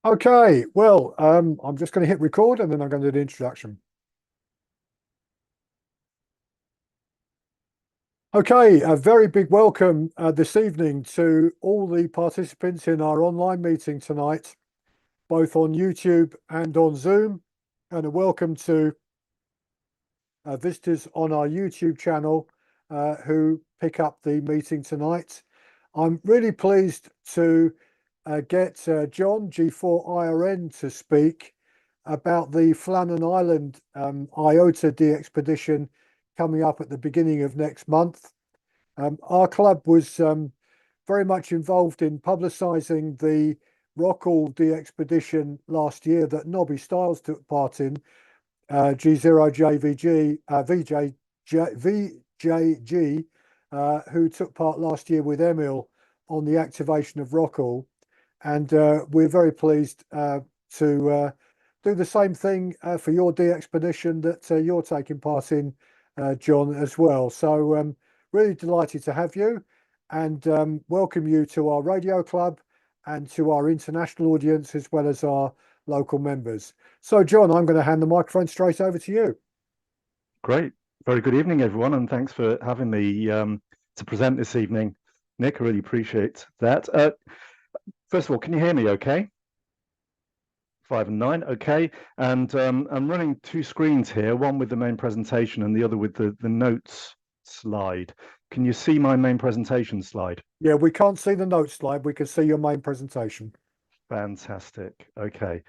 Okay, well, I'm just going to hit record and then I'm going to do the introduction. Okay, a very big welcome this evening to all the participants in our online meeting tonight, both on YouTube and on Zoom, and a welcome to visitors on our YouTube channel who pick up the meeting tonight. I'm really pleased to get John G4IRN to speak about the Flannan Island IOTA DXpedition coming up at the beginning of next month. Our club was very much involved in publicising the Rockall DXpedition last year that Nobby Styles took part in, G0VJG, VJG, who took part last year with Emil on the activation of Rockall. And we're very pleased to do the same thing for your DXpedition that you're taking part in, John, as well. So really delighted to have you and welcome you to our radio club and to our international audience as well as our local members. So, John, I'm going to hand the microphone straight over to you. Great. Very good evening, everyone, and thanks for having me to present this evening. Nick, I really appreciate that. First of all, can you hear me okay? 5 and 9, okay. And I'm running two screens here, one with the main presentation and the other with the notes slide. Can you see my main presentation slide? Yeah, we can't see the notes slide. We can see your main presentation. Fantastic. Okay.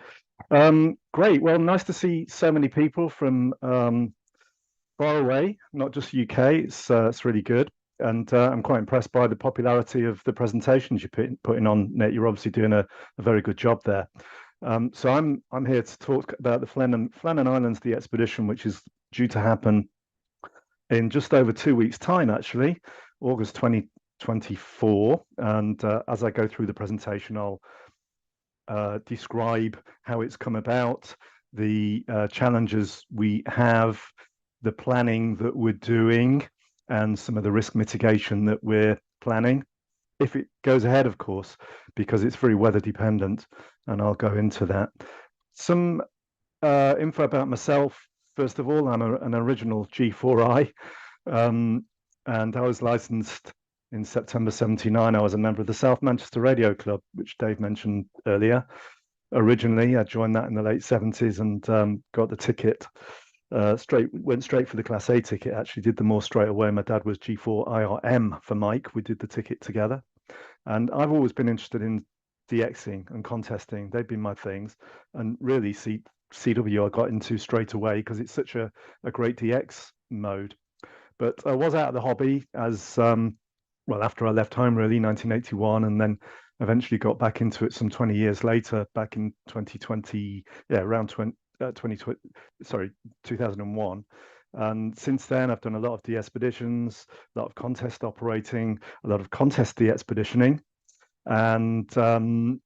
Great. Well, nice to see so many people from far away, not just UK. It's really good. And I'm quite impressed by the popularity of the presentations you're putting on, Nick. You're obviously doing a very good job there. So I'm here to talk about the Flannan Isles DXpedition, which is due to happen in just over 2 weeks' time, actually, August 2024. And as I go through the presentation, I'll describe how it's come about, the challenges we have, the planning that we're doing, and some of the risk mitigation that we're planning. If it goes ahead, of course, because it's very weather dependent, and I'll go into that. Some info about myself. First of all, I'm an original G4I, and I was licensed in September '79. I was a member of the South Manchester Radio Club, which Dave mentioned earlier. Originally, I joined that in the late '70s and got the ticket. Went straight for the Class A ticket. Actually, did the more straight away. My dad was G4IRN for Mike. We did the ticket together, and I've always been interested in DXing and contesting. They've been my things, and really CW I got into straight away because it's such a great DX mode. But I was out of the hobby as well after I left home, really, 1981, and then eventually got back into it some 20 years later, back in 2020, yeah, around 2001. And since then, I've done a lot of DXpeditions, a lot of contest operating, a lot of contest DXpeditioning, and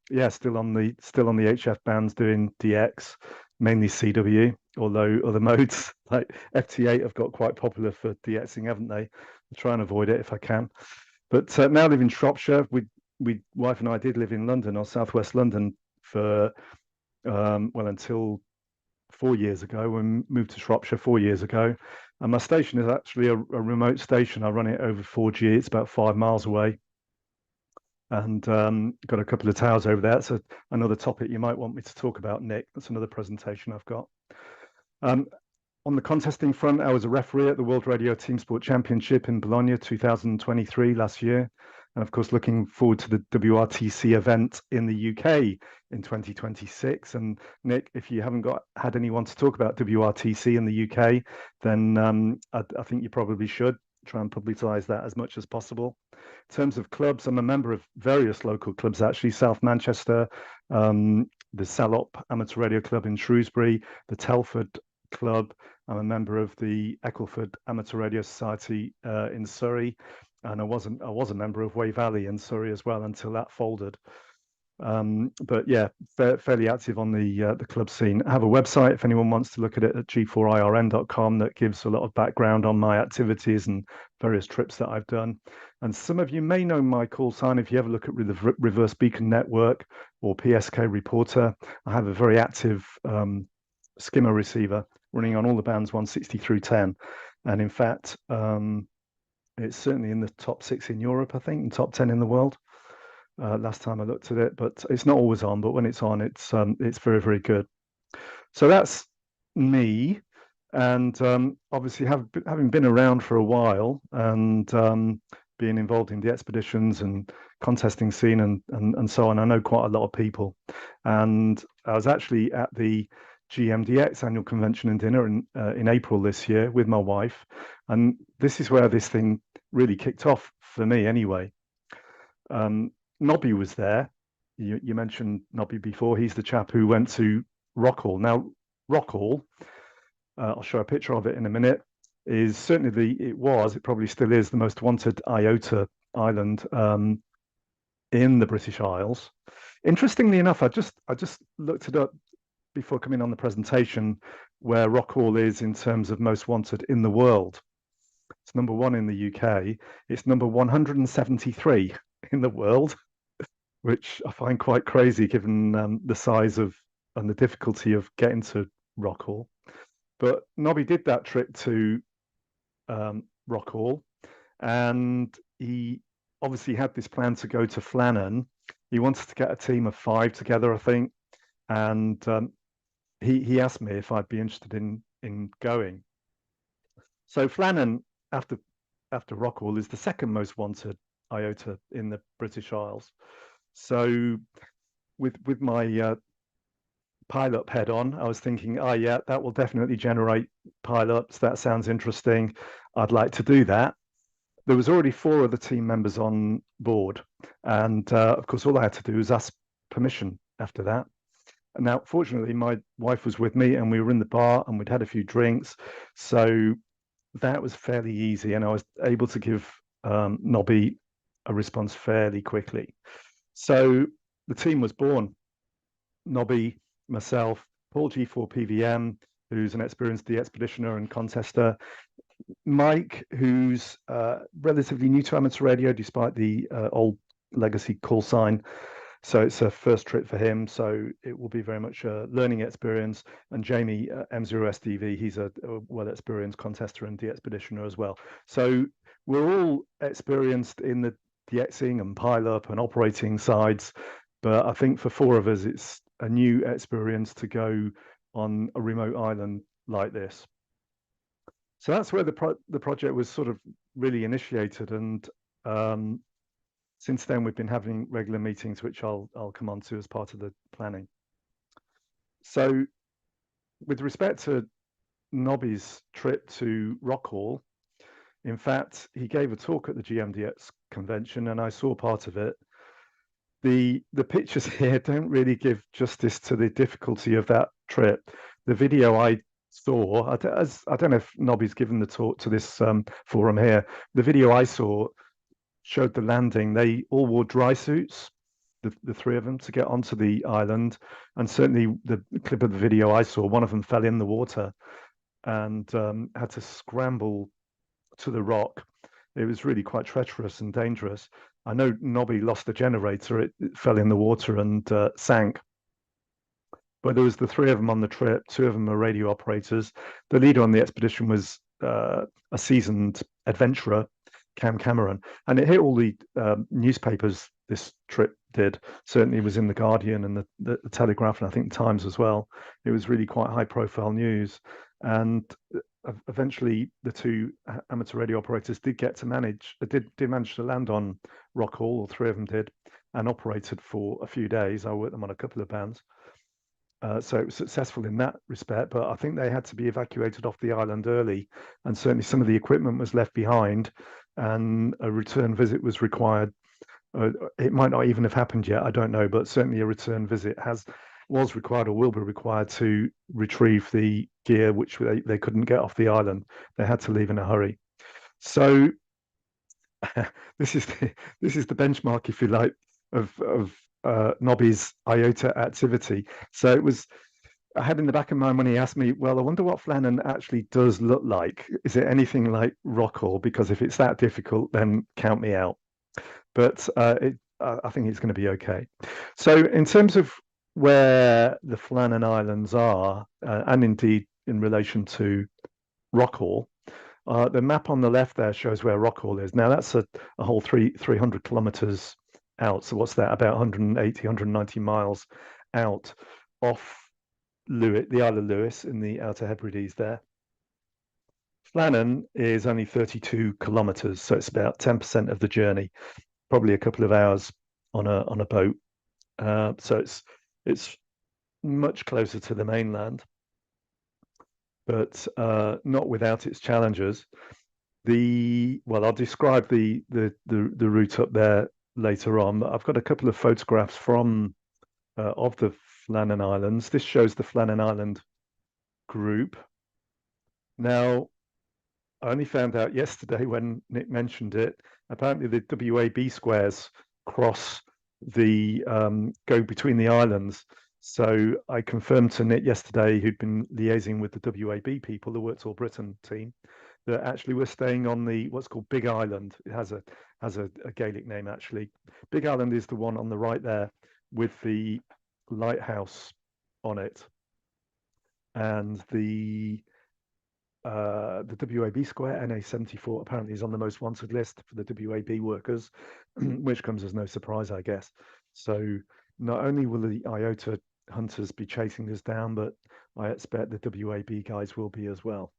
yeah, still on the HF bands doing DX, mainly CW. Although other modes like FT8 have got quite popular for DXing, haven't they? I try and avoid it if I can. But now I live in Shropshire. Wife and I did live in London or southwest London for well until 4 years ago. We moved to Shropshire 4 years ago, and my station is actually a remote station. I run it over 4G. It's about 5 miles away, and got a couple of towers over there. That's another topic you might want me to talk about, Nick. That's another presentation I've got. On the contesting front, I was a referee at the World Radio Team Sport Championship in Bologna 2023 last year. And of course, looking forward to the WRTC event in the UK in 2026. And Nick, if you haven't had anyone to talk about WRTC in the UK, then I think you probably should try and publicise that as much as possible. In terms of clubs, I'm a member of various local clubs, actually, South Manchester, the Salop Amateur Radio Club in Shrewsbury, the Telford Club. I'm a member of the Eccleford Amateur Radio Society in Surrey, and I was a member of Wey Valley in Surrey as well until that folded. But yeah, fairly active on the club scene. I have a website if anyone wants to look at it at G4IRN.com that gives a lot of background on my activities and various trips that I've done. And some of you may know my call sign if you ever look at the Reverse Beacon Network or PSK Reporter. I have a very active skimmer receiver running on all the bands 160 through 10. And in fact, it's certainly in the top 6 in Europe, I think, and top 10 in the world. Last time I looked at it, but it's not always on. But when it's on, it's very, very good. So that's me, and obviously having been around for a while and being involved in the expeditions and contesting scene and so on, I know quite a lot of people. And I was actually at the GMDX annual convention and dinner in April this year with my wife, and this is where this thing really kicked off for me anyway. Nobby was there. You mentioned Nobby before. He's the chap who went to Rockall. Now, Rockall, I'll show a picture of it in a minute, is certainly it probably still is the most wanted IOTA island in the British Isles. Interestingly enough, I just looked it up before coming on the presentation where Rockall is in terms of most wanted in the world. It's number 1 in the UK. It's number 173 in the world, which I find quite crazy given the size of and the difficulty of getting to Rockall. But Nobby did that trip to Rockall, and he obviously had this plan to go to Flannan. He wanted to get a team of 5 together, I think, and he asked me if I'd be interested in going. So Flannan, after Rockall, is the second most wanted IOTA in the British Isles. So with my pilot head on, I was thinking, oh yeah, that will definitely generate pilots. That sounds interesting. I'd like to do that. There was already 4 other team members on board, and of course, all I had to do was ask permission after that. And now, fortunately, my wife was with me, and we were in the bar, and we'd had a few drinks, so that was fairly easy, and I was able to give Nobby a response fairly quickly. So the team was born. Nobby, myself, Paul G4PVM, who's an experienced DXpeditioner and contester, Mike, who's relatively new to amateur radio despite the old legacy call sign. So it's a first trip for him. So it will be very much a learning experience. And Jamie, M0SDV, he's a well-experienced contester and DXpeditioner as well. So we're all experienced in the DXing and pile-up and operating sides. But I think for 4 of us, it's a new experience to go on a remote island like this. So that's where the project was sort of really initiated, and since then we've been having regular meetings, which I'll come on to as part of the planning. So with respect to Nobby's trip to Rockall, in fact, he gave a talk at the GMDX convention, and I saw part of it. The pictures here don't really give justice to the difficulty of that trip. The video I saw, I don't know if Nobby's given the talk to this forum here. The video I saw showed the landing. They all wore dry suits, the 3 of them, to get onto the island. And certainly the clip of the video I saw, one of them fell in the water and had to scramble to the rock. It was really quite treacherous and dangerous. I know Nobby lost the generator. It fell in the water and sank. But there was the 3 of them on the trip. 2 of them are radio operators. The leader on the expedition was a seasoned adventurer, Cam Cameron, and it hit all the newspapers. This trip did. Certainly, it was in the Guardian and the Telegraph, and I think the Times as well. It was really quite high-profile news, and eventually, the 2 amateur radio operators did manage to land on Rockall, or 3 of them did, and operated for a few days. I worked them on a couple of bands. So it was successful in that respect, but I think they had to be evacuated off the island early, and certainly some of the equipment was left behind, and a return visit was required. It might not even have happened yet, I don't know, but certainly a return visit was required or will be required to retrieve the gear which they couldn't get off the island. They had to leave in a hurry. So this is the benchmark, if you like, of Nobby's IOTA activity. So it was, I had in the back of my mind when he asked me, well, I wonder what Flannan actually does look like. Is it anything like Rockall? Because if it's that difficult, then count me out. But I think it's going to be okay. So in terms of where the Flannan Islands are, and indeed in relation to Rockall, the map on the left there shows where Rockall is. Now that's a whole 300 kilometers out. So what's that? About 180, 190 miles out off the Isle of Lewis in the Outer Hebrides there. Flannan is only 32 kilometers, so it's about 10% of the journey, probably a couple of hours on a boat. So it's much closer to the mainland, but not without its challenges. Well, I'll describe the route up there later on. I've got a couple of photographs from of the Flannan Islands. This shows the Flannan Island group. Now, I only found out yesterday when Nick mentioned it. Apparently, the WAB squares cross the go between the islands. So I confirmed to Nick yesterday, who'd been liaising with the WAB people, the Works All Britain team, that actually we're staying on the what's called Big Island. It has a Gaelic name actually. Big Island is the one on the right there with the lighthouse on it, and the WAB square NA74 apparently is on the most wanted list for the WAB workers, which comes as no surprise, I guess. So not only will the IOTA hunters be chasing us down, but I expect the WAB guys will be as well.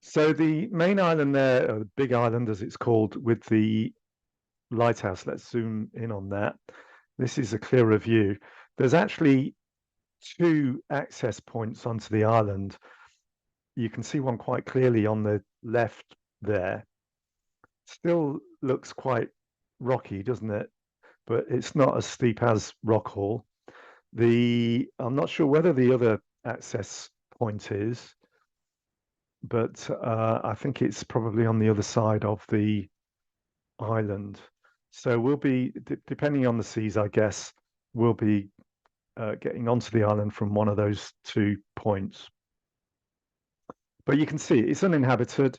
So the main island there, or the Big Island as it's called, with the lighthouse, let's zoom in on that. This is a clearer view. There's actually two access points onto the island. You can see one quite clearly on the left there. Still looks quite rocky, doesn't it? But it's not as steep as Rockall. I'm not sure whether the other access point is, but I think it's probably on the other side of the island. So we'll be, depending on the seas, I guess, we'll be getting onto the island from one of those 2 points. But you can see it's uninhabited.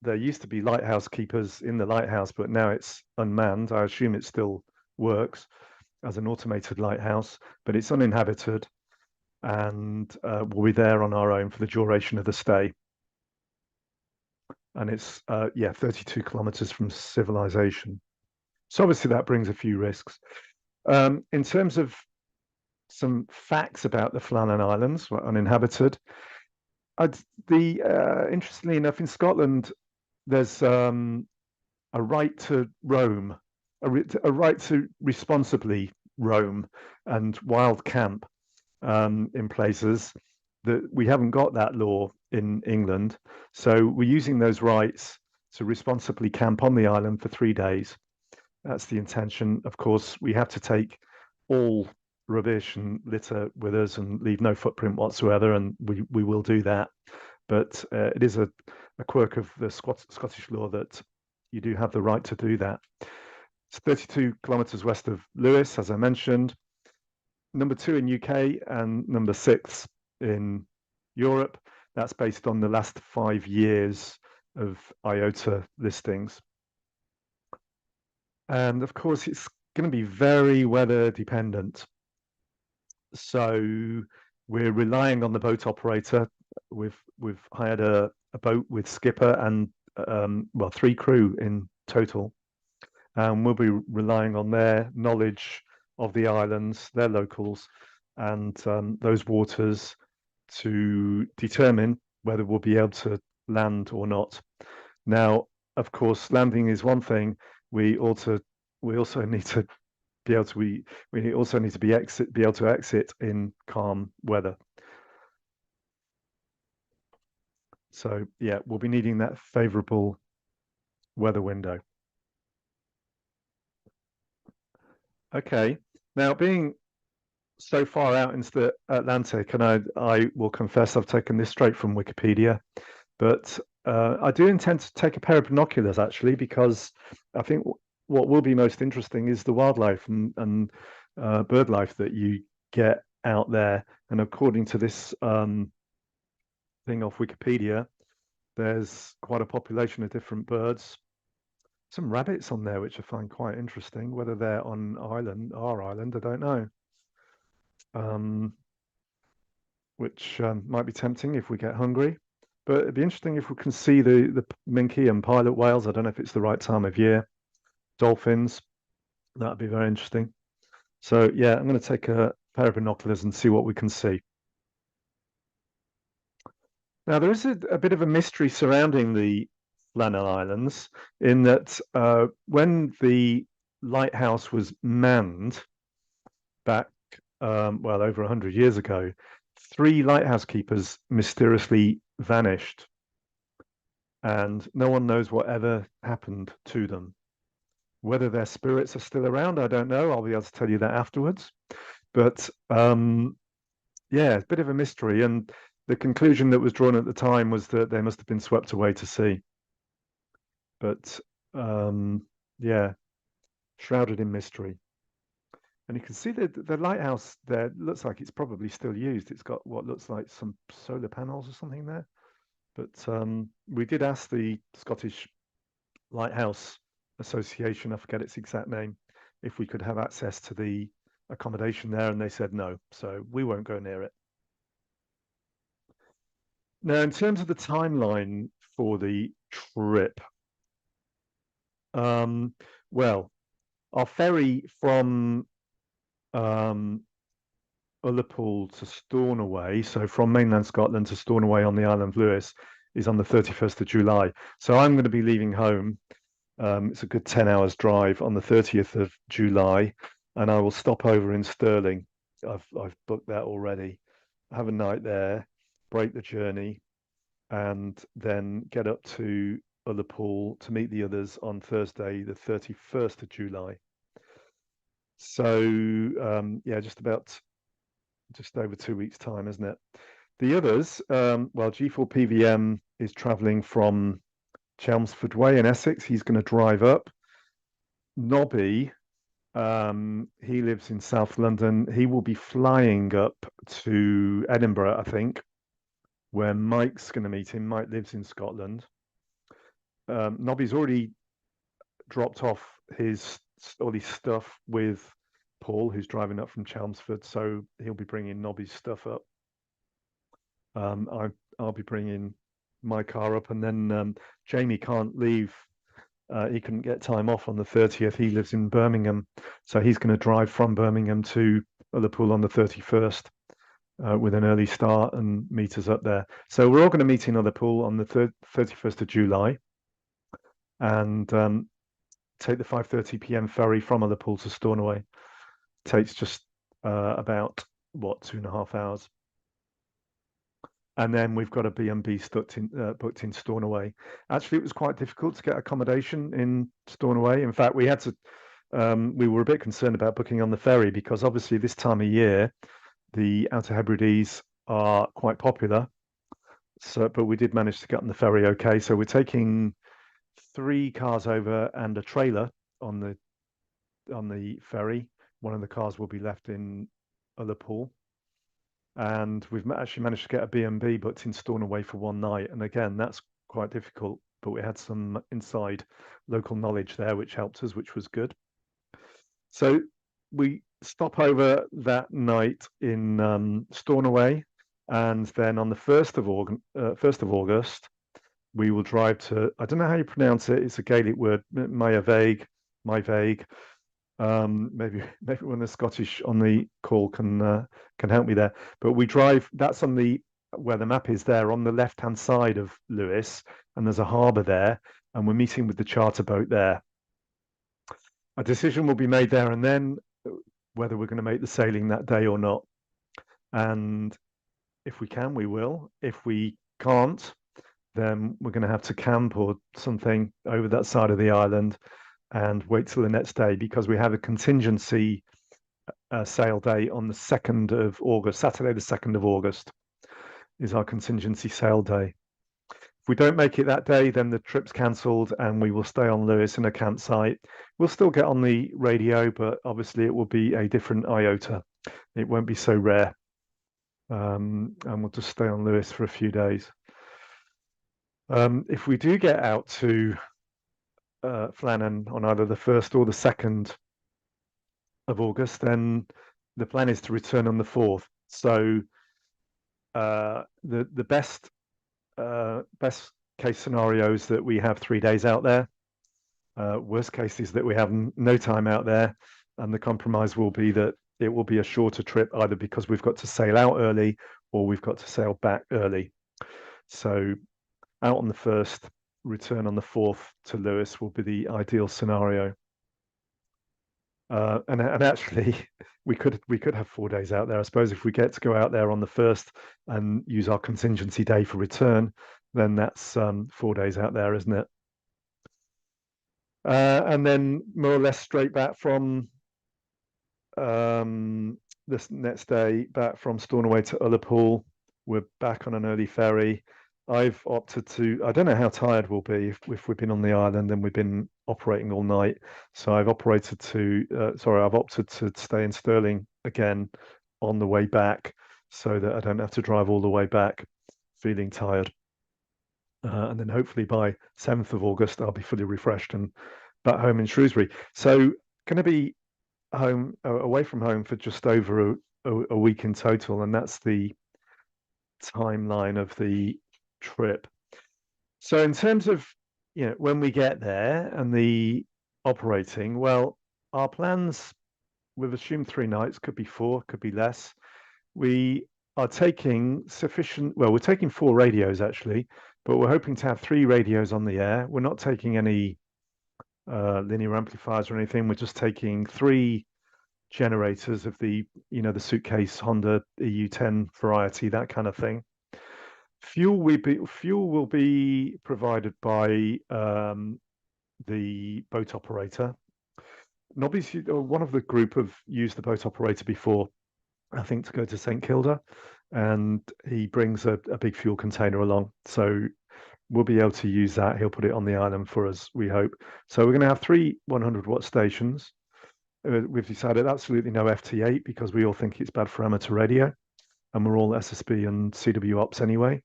There used to be lighthouse keepers in the lighthouse, but now it's unmanned. I assume it still works as an automated lighthouse, but it's uninhabited, and we'll be there on our own for the duration of the stay. And it's 32 kilometers from civilization. So obviously that brings a few risks. In terms of some facts about the Flannan Islands, were uninhabited. Interestingly enough, in Scotland, there's a right to roam, a right to responsibly roam and wild camp in places that we haven't got that law in England. So we're using those rights to responsibly camp on the island for 3 days. That's the intention. Of course, we have to take all rubbish and litter with us and leave no footprint whatsoever, and we will do that. But it is a quirk of the Scottish law that you do have the right to do that. It's 32 kilometers west of Lewis, as I mentioned. Number 2 in UK and number 6 in Europe. That's based on the last 5 years of IOTA listings. And of course, it's going to be very weather dependent. So we're relying on the boat operator. We've hired a boat with skipper and 3 crew in total. And we'll be relying on their knowledge of the islands, their locals, and those waters to determine whether we'll be able to land or not. Now, of course, landing is one thing. We also need to be able to we also need to be able to exit in calm weather. So yeah, we'll be needing that favorable weather window. Okay, now being so far out into the Atlantic, and I will confess I've taken this straight from Wikipedia, but I do intend to take a pair of binoculars actually, because I think what will be most interesting is the wildlife and bird life that you get out there. And according to this thing off Wikipedia, there's quite a population of different birds. Some rabbits on there, which I find quite interesting. Whether they're on our island, I don't know. Which might be tempting if we get hungry. But it'd be interesting if we can see the minke and pilot whales. I don't know if it's the right time of year. Dolphins, that'd be very interesting. So yeah, I'm going to take a pair of binoculars and see what we can see. Now there is a bit of a mystery surrounding the Flannan Islands in that when the lighthouse was manned back, well, over 100 years ago, 3 lighthouse keepers mysteriously vanished, and no one knows whatever happened to them. Whether their spirits are still around, I don't know. I'll be able to tell you that afterwards. But yeah, it's a bit of a mystery. And the conclusion that was drawn at the time was that they must have been swept away to sea. But yeah, shrouded in mystery. And you can see the lighthouse there looks like it's probably still used. It's got what looks like some solar panels or something there. But we did ask the Scottish Lighthouse Association, I forget its exact name, if we could have access to the accommodation there, and they said no, so we won't go near it. Now, in terms of the timeline for the trip, well, our ferry from Ullapool to Stornoway, so from mainland Scotland to Stornoway on the Island of Lewis, is on the 31st of July. So I'm going to be leaving home. It's a good 10 hours drive on the 30th of July, and I will stop over in Stirling. I've booked that already. Have a night there, break the journey, and then get up to Ullapool to meet the others on Thursday, the 31st of July. So yeah, just over 2 weeks' time, isn't it? The others, well, G4PVM is travelling from Chelmsford Way in Essex. He's going to drive up. Nobby, he lives in South London. He will be flying up to Edinburgh, I think, where Mike's going to meet him. Mike lives in Scotland. Nobby's already dropped off all his stuff with Paul, who's driving up from Chelmsford, so he'll be bringing Nobby's stuff up. I'll be bringing my car up, and then Jamie can't leave. He couldn't get time off on the 30th. He lives in Birmingham, so he's going to drive from Birmingham to Ullapool on the 31st with an early start and meet us up there. So we're all going to meet in Ullapool on the 31st of July and take the 5:30 p.m. ferry from Ullapool to Stornoway. Takes just about, what, 2.5 hours. And then we've got a B&B booked in Stornoway. Actually, it was quite difficult to get accommodation in Stornoway. In fact, we had to, we were a bit concerned about booking on the ferry because obviously this time of year, the Outer Hebrides are quite popular. So, but we did manage to get on the ferry okay. So we're taking 3 cars over and a trailer on the ferry. One of the cars will be left in Ullapool. And we've actually managed to get a B&B booked in Stornoway for 1 night. And again, that's quite difficult, but we had some inside local knowledge there, which helped us, which was good. So we stop over that night in Stornoway. And then on the 1st of August, we will drive to, I don't know how you pronounce it. It's a Gaelic word, Maiveg. Maybe one of the Scottish on the call can help me there. But we drive. That's on where the map is there on the left-hand side of Lewis, and there's a harbour there, and we're meeting with the charter boat there. A decision will be made there and then whether we're going to make the sailing that day or not. And if we can, we will. If we can't, then we're going to have to camp or something over that side of the island and wait till the next day because we have a contingency sail day on the 2nd of August. Saturday, the 2nd of August is our contingency sail day. If we don't make it that day, then the trip's cancelled and we will stay on Lewis in a campsite. We'll still get on the radio, but obviously it will be a different IOTA. It won't be so rare. And we'll just stay on Lewis for a few days. If we do get out to Flannan on either the 1st or the 2nd of August, then the plan is to return on the 4th. So the best case scenarios that we have 3 days out there. Worst case is that we have no time out there, and the compromise will be that it will be a shorter trip, either because we've got to sail out early or we've got to sail back early. So out on the 1st, return on the 4th to Lewis will be the ideal scenario. And actually, we could have 4 days out there. I suppose if we get to go out there on the 1st and use our contingency day for return, then that's 4 days out there, isn't it? And then more or less straight back from this next day, back from Stornoway to Ullapool. We're back on an early ferry. I've opted to, I don't know how tired we'll be if we've been on the island and we've been operating all night. So I've opted to stay in Stirling again on the way back so that I don't have to drive all the way back feeling tired. And then hopefully by 7th of August, I'll be fully refreshed and back home in Shrewsbury. So going to be away from home for just over a week in total. And that's the timeline of the trip. So in terms of, when we get there and the operating, well, our plans, we've assumed 3 nights, could be 4, could be less. We are taking we're taking 4 radios actually, but we're hoping to have 3 radios on the air. We're not taking any linear amplifiers or anything. We're just taking 3 generators of the, the suitcase Honda EU10 variety, that kind of thing. Fuel will be provided by the boat operator. Nobby's one of the group have used the boat operator before, I think, to go to St Kilda, and he brings a big fuel container along. So we'll be able to use that. He'll put it on the island for us, we hope. So we're going to have 3 100-watt stations. We've decided absolutely no FT8 because we all think it's bad for amateur radio, and we're all SSB and CW ops anyway.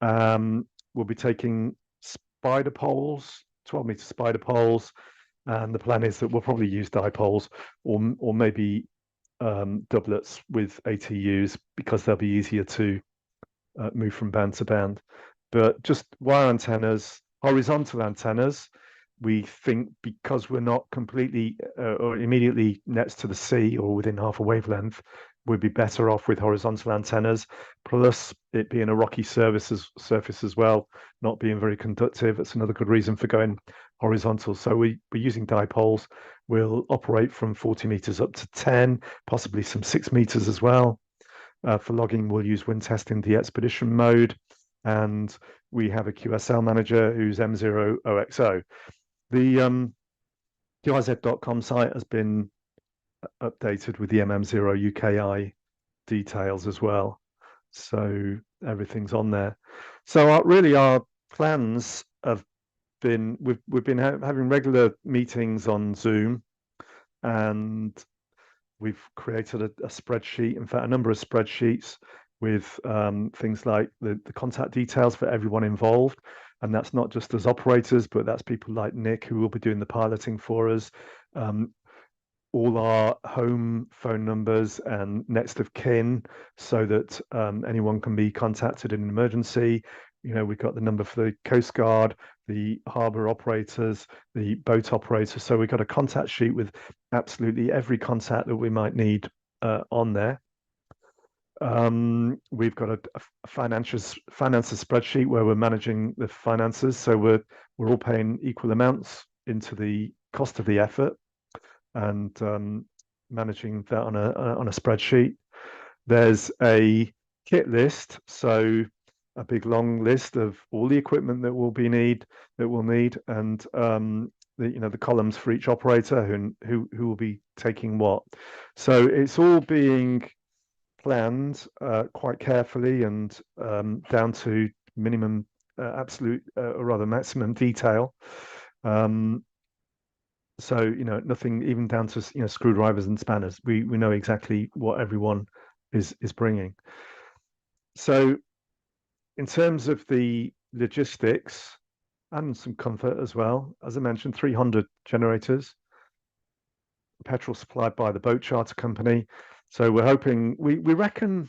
We'll be taking spider poles, 12-meter spider poles, and the plan is that we'll probably use dipoles or maybe doublets with ATUs because they'll be easier to move from band to band. But just wire antennas, horizontal antennas, we think, because we're not completely or immediately next to the sea or within half a wavelength, we'd be better off with horizontal antennas, plus it being a rocky surface as well, not being very conductive. That's another good reason for going horizontal. So we're using dipoles. We'll operate from 40 meters up to 10, possibly some 6 meters as well. For logging, we'll use wind testing DXpedition mode, and we have a QSL manager who's M0OXO. The QIZ.com site has been updated with the MM0 UKI details as well, so everything's on there. So our plans have been, we've been having regular meetings on Zoom, and we've created a spreadsheet, in fact a number of spreadsheets with things like the contact details for everyone involved. And that's not just as operators, but that's people like Nick, who will be doing the piloting for us. All our home phone numbers and next of kin, so that anyone can be contacted in an emergency. We've got the number for the Coast Guard, the harbour operators, the boat operators. So we've got a contact sheet with absolutely every contact that we might need on there. We've got a finances spreadsheet where we're managing the finances, so we're all paying equal amounts into the cost of the effort, and managing that on a spreadsheet. There's a kit list, so a big long list of all the equipment that we'll need, and the columns for each operator who will be taking what. So it's all being planned quite carefully and down to minimum absolute, or rather maximum detail. So, you know, nothing even down to, you know, screwdrivers and spanners. We know exactly what everyone is bringing. So in terms of the logistics and some comfort as well, as I mentioned, 300 generators, petrol supplied by the boat charter company. So we're hoping, we reckon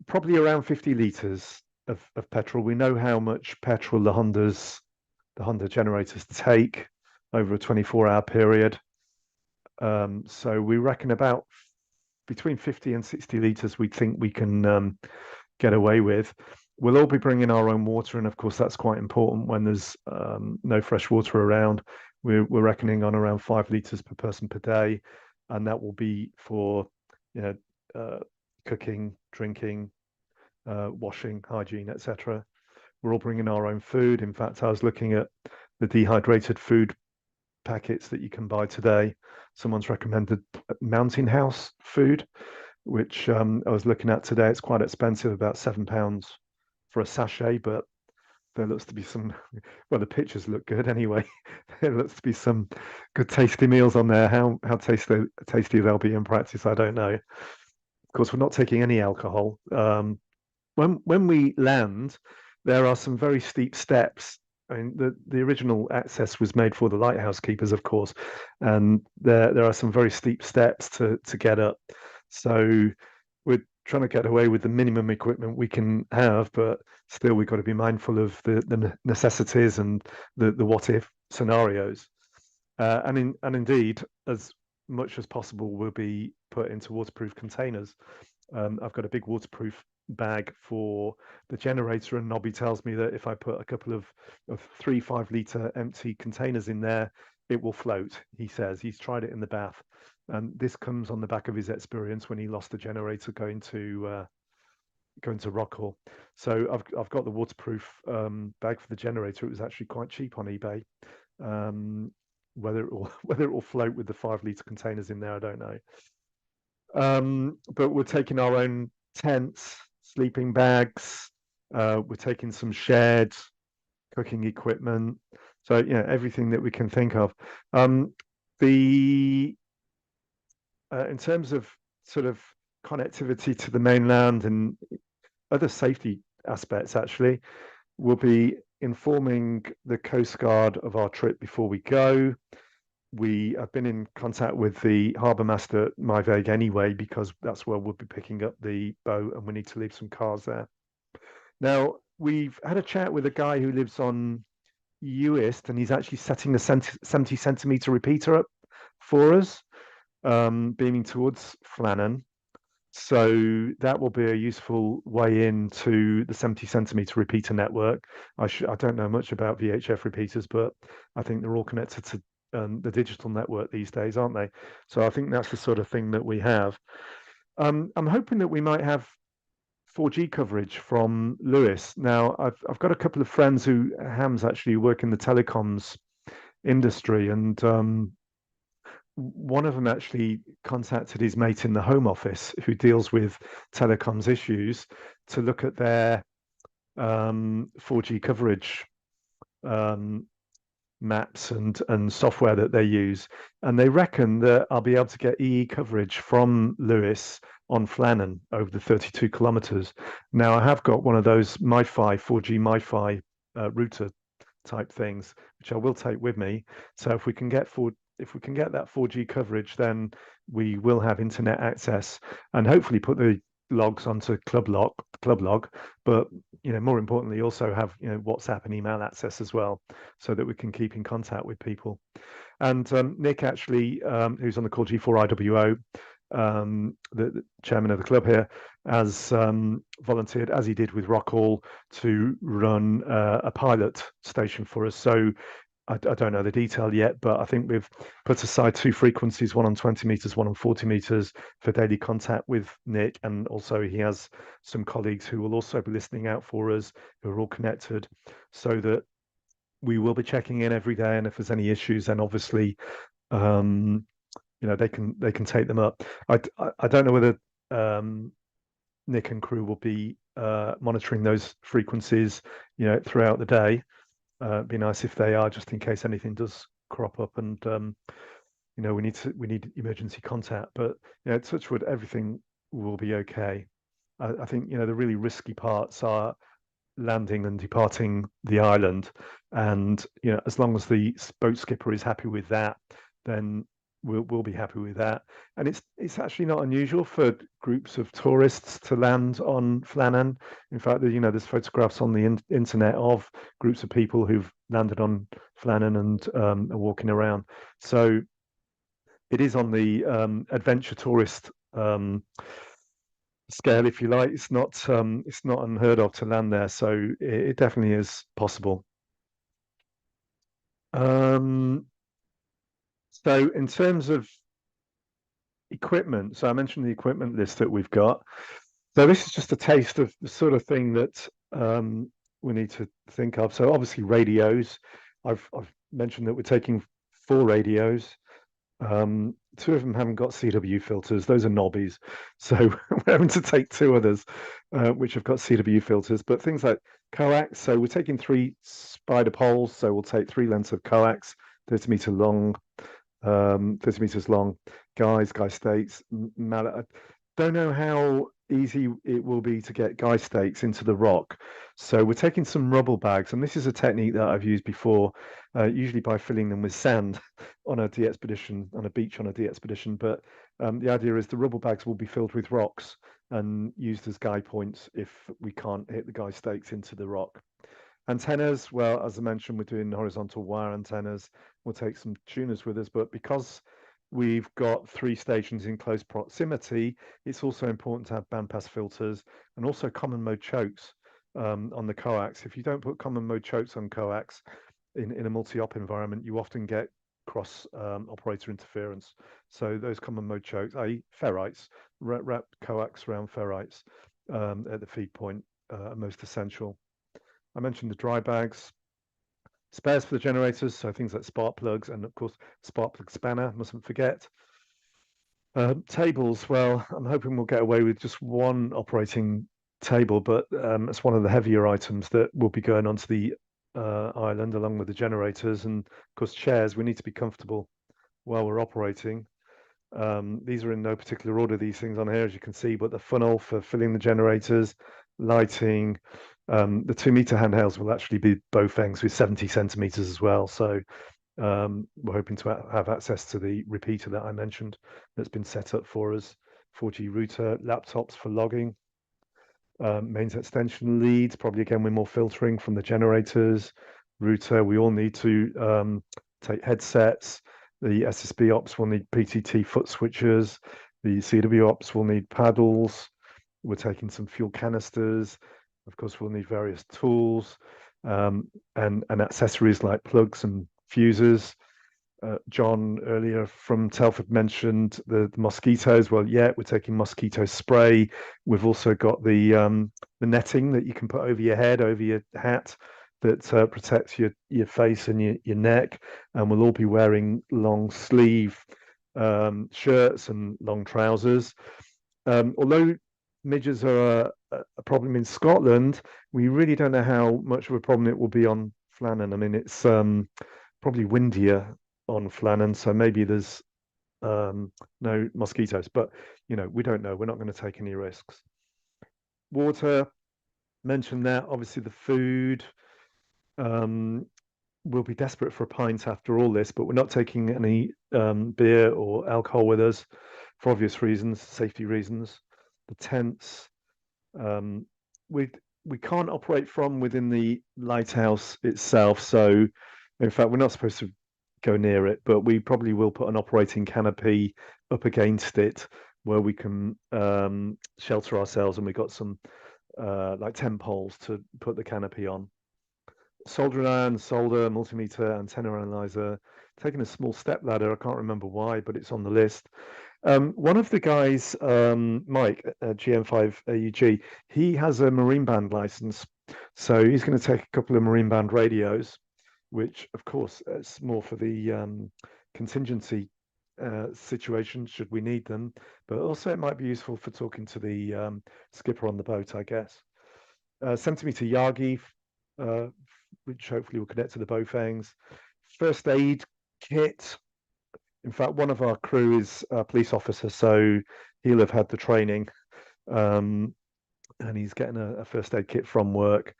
probably around 50 litres of petrol. We know how much petrol the Honda generators take over a 24-hour period. So we reckon about between 50 and 60 litres we think we can get away with. We'll all be bringing our own water, and of course that's quite important when there's no fresh water around. We're reckoning on around 5 litres per person per day, and that will be for, you know, cooking, drinking, washing, hygiene, etc. We're all bringing our own food. In fact, I was looking at the dehydrated food packets that you can buy today. Someone's recommended Mountain House food, which I was looking at today. It's quite expensive, about £7 for a sachet, but there looks to be some, well, the pictures look good anyway. There looks to be some good tasty meals on there. How tasty they'll be in practice, I don't know. Of course, we're not taking any alcohol. When we land, there are some very steep steps. I mean, the original access was made for the lighthouse keepers, of course, and there are some very steep steps to get up. So we're trying to get away with the minimum equipment we can have, but still we've got to be mindful of the necessities and the what if scenarios. And indeed, as much as possible, will be put into waterproof containers. I've got a big waterproof bag for the generator, and Nobby tells me that if I put a couple of 3 5-litre empty containers in there, it will float. He says he's tried it in the bath, and this comes on the back of his experience when he lost the generator going to Rockall. So I've got the waterproof bag for the generator. It was actually quite cheap on eBay. Whether it will float with the 5-litre containers in there, I don't know. But we're taking our own tents, sleeping bags. We're taking some shared cooking equipment. So, you know, everything that we can think of. In terms of sort of connectivity to the mainland and other safety aspects, actually, we'll be informing the Coast Guard of our trip before we go. We have been in contact with the harbour master at Myvague anyway, because that's where we'll be picking up the boat, and we need to leave some cars there. Now, we've had a chat with a guy who lives on Uist, and he's actually setting a 70 centimetre repeater up for us, beaming towards Flannan. So that will be a useful way into the 70 centimetre repeater network. I don't know much about VHF repeaters, but I think they're all connected to the digital network these days, aren't they? So I think that's the sort of thing that we have. I'm hoping that we might have 4G coverage from Lewis. Now, I've got a couple of friends who hams actually work in the telecoms industry, and one of them actually contacted his mate in the Home Office who deals with telecoms issues to look at their 4G coverage maps and software that they use, and they reckon that I'll be able to get EE coverage from Lewis on Flannan over the 32 kilometers. Now, I have got one of those MiFi 4G MiFi router type things, which I will take with me. So if we can get that 4G coverage, then we will have internet access, and hopefully put the logs onto Club Log, but, you know, more importantly, also have, you know, WhatsApp and email access as well, so that we can keep in contact with people. And Nick, actually, who's on the call, G4IWO, the chairman of the club here, has volunteered, as he did with Rockall, to run a pilot station for us. So I don't know the detail yet, but I think we've put aside 2 frequencies, one on 20 meters, one on 40 meters, for daily contact with Nick. And also he has some colleagues who will also be listening out for us, who are all connected, so that we will be checking in every day. And if there's any issues, then obviously, you know, they can take them up. I don't know whether Nick and crew will be monitoring those frequencies, throughout the day. It'd be nice if they are, just in case anything does crop up and we need emergency contact. But touch wood, everything will be okay. I think the really risky parts are landing and departing the island, and as long as the boat skipper is happy with that, then we'll be happy with that. And it's actually not unusual for groups of tourists to land on Flannan. In fact, there's photographs on the internet of groups of people who've landed on Flannan and are walking around. So it is on the adventure tourist scale, if you like. It's not unheard of to land there, so it definitely is possible. So in terms of equipment, so I mentioned the equipment list that we've got. So this is just a taste of the sort of thing that we need to think of. So obviously radios. I've mentioned that we're taking 4 radios. 2 of them haven't got CW filters. Those are Nobbies. So we're having to take 2 others, which have got CW filters. But things like coax. So we're taking 3 spider poles. So we'll take 3 lengths of coax, 30 meters long, guy stakes, mallet. I don't know how easy it will be to get guy stakes into the rock. So we're taking some rubble bags, and this is a technique that I've used before, usually by filling them with sand on a DXpedition, on a beach on a DXpedition. But the idea is the rubble bags will be filled with rocks and used as guy points if we can't hit the guy stakes into the rock. Antennas, well, as I mentioned, we're doing horizontal wire antennas. We'll take some tuners with us, but because we've got 3 stations in close proximity, it's also important to have bandpass filters and also common mode chokes on the coax. If you don't put common mode chokes on coax in a multi-op environment, you often get cross operator interference. So those common mode chokes, i.e. ferrites, wrap coax around ferrites at the feed point are most essential. I mentioned the dry bags. Spares for the generators, so things like spark plugs and, of course, spark plug spanner, mustn't forget. Tables, well, I'm hoping we'll get away with just 1 operating table, but it's one of the heavier items that will be going onto the island along with the generators. And, of course, chairs, we need to be comfortable while we're operating. These are in no particular order, these things on here, as you can see, but the funnel for filling the generators, lighting. The 2-meter handhelds will actually be Bofengs with 70 centimeters as well. So we're hoping to have access to the repeater that I mentioned that's been set up for us. 4G router, laptops for logging, mains extension leads, probably again with more filtering from the generators. Router, we all need to take headsets. The SSB ops will need PTT foot switchers. The CW ops will need paddles. We're taking some fuel canisters. Of course, we'll need various tools and accessories like plugs and fuses. John earlier from Telford mentioned the mosquitoes. Well, yeah, we're taking mosquito spray. We've also got the netting that you can put over your head, over your hat, that protects your face and your neck. And we'll all be wearing long sleeve shirts and long trousers. Although midges are a problem in Scotland, we really don't know how much of a problem it will be on Flannan. I mean, it's probably windier on Flannan, so maybe there's no mosquitoes, but we don't know. We're not going to take any risks. Water, mentioned that. Obviously the food, we'll be desperate for a pint after all this, but we're not taking any beer or alcohol with us for obvious reasons, safety reasons. The tents, we can't operate from within the lighthouse itself, so in fact we're not supposed to go near it, but we probably will put an operating canopy up against it where we can shelter ourselves, and we've got some like tent poles to put the canopy on. Soldering iron, solder, multimeter, antenna analyzer, taking a small step ladder. I can't remember why, but it's on the list. One of the guys, Mike, GM5AUG, he has a marine band license, so he's going to take a couple of marine band radios, which of course is more for the contingency situation should we need them, but also it might be useful for talking to the skipper on the boat, I guess. centimeter Yagi, which hopefully will connect to the Baofengs. First aid kit. In fact, one of our crew is a police officer, so he'll have had the training, and he's getting a first aid kit from work.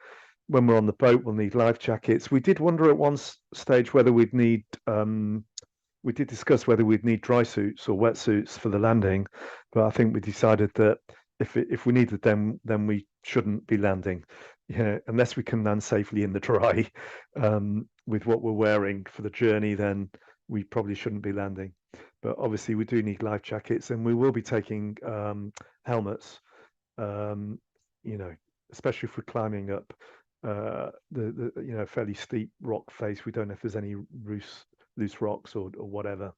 When we're on the boat, we'll need life jackets. We did wonder at one stage whether we'd need, we did discuss whether we'd need dry suits or wetsuits for the landing, but I think we decided that if we needed them, then we shouldn't be landing, unless we can land safely in the dry with what we're wearing for the journey, then we probably shouldn't be landing. But obviously we do need life jackets, and we will be taking helmets, especially if we're climbing up the fairly steep rock face. We don't know if there's any loose rocks or whatever.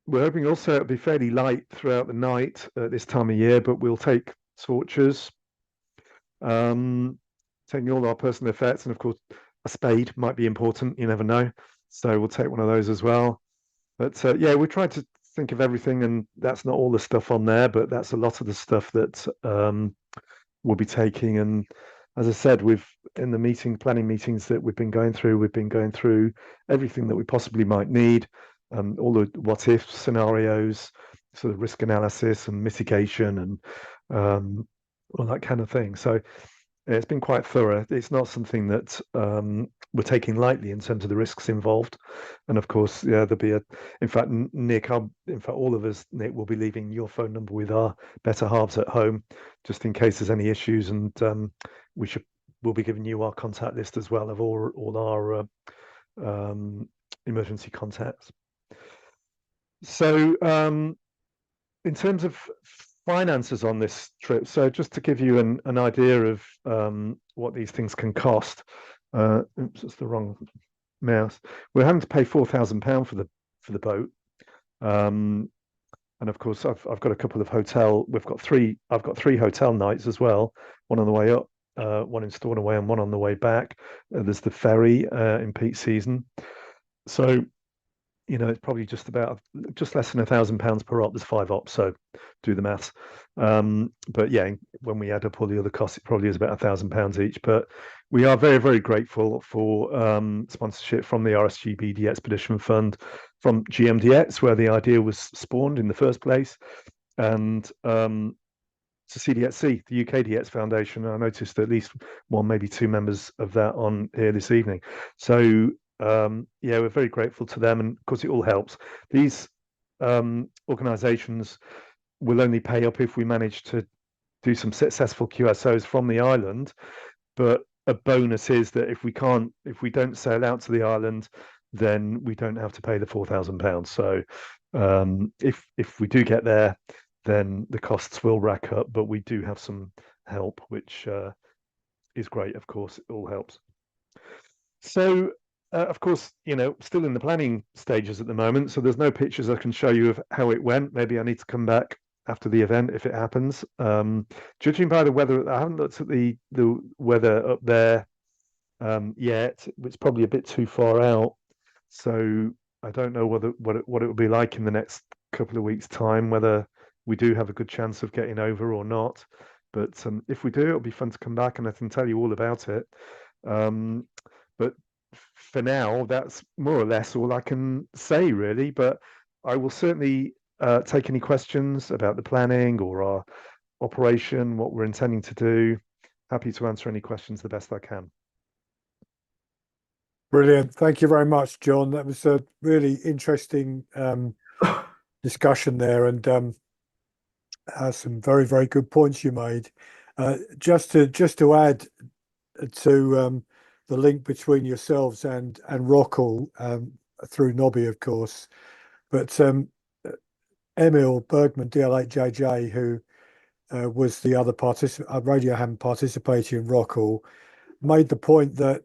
We're hoping also it'll be fairly light throughout the night at this time of year, but we'll take torches, taking all our personal effects, and of course a spade might be important, you never know, so we'll take one of those as well. But yeah, we tried to think of everything, and that's not all the stuff on there, but that's a lot of the stuff that we'll be taking. And as I said, in the planning meetings that we've been going through everything that we possibly might need, all the what if scenarios, sort of risk analysis and mitigation, and all that kind of thing. So it's been quite thorough. It's not something that we're taking lightly in terms of the risks involved. And of course, yeah, there'll be in fact, Nick, all of us, Nick, will be leaving your phone number with our better halves at home, just in case there's any issues. And we'll be giving you our contact list as well of all our emergency contacts. So in terms of finances on this trip, so just to give you an idea of what these things can cost. Oops, it's the wrong mouse. We're having to pay £4,000 for the boat, and of course I've got a couple of I've got three hotel nights as well. One on the way up, one in Stornoway, and one on the way back. There's the ferry in peak season, so it's probably just less than £1,000 per op. There's 5 ops, so do the maths. But yeah, when we add up all the other costs, it probably is about £1,000 each. But we are very, very grateful for sponsorship from the RSGB DXpedition Fund, from GMDX, where the idea was spawned in the first place, and to CDXC, the UK DX Foundation. I noticed at least one, maybe 2 members of that on here this evening. So yeah, we're very grateful to them, and of course it all helps. These organizations will only pay up if we manage to do some successful QSOs from the island, but a bonus is that if we don't sail out to the island, then we don't have to pay the £4,000. So if we do get there, then the costs will rack up, but we do have some help, which is great. Of course, it all helps. So of course, still in the planning stages at the moment, so there's no pictures I can show you of how it went. Maybe I need to come back after the event if it happens. Judging by the weather, I haven't looked at the weather up there yet. It's probably a bit too far out, so I don't know what it will be like in the next couple of weeks' time, whether we do have a good chance of getting over or not. But if we do, it'll be fun to come back and I can tell you all about it. But for now, that's more or less all I can say, really. But I will certainly take any questions about the planning or our operation, what we're intending to do. Happy to answer any questions the best I can. Brilliant. Thank you very much, John. That was a really interesting discussion there, and some very, very good points you made. Just to add to the link between yourselves and Rockall, through Nobby, of course, but Emil Bergman, DL8JJ, who was the other radio ham participating in Rockall, made the point that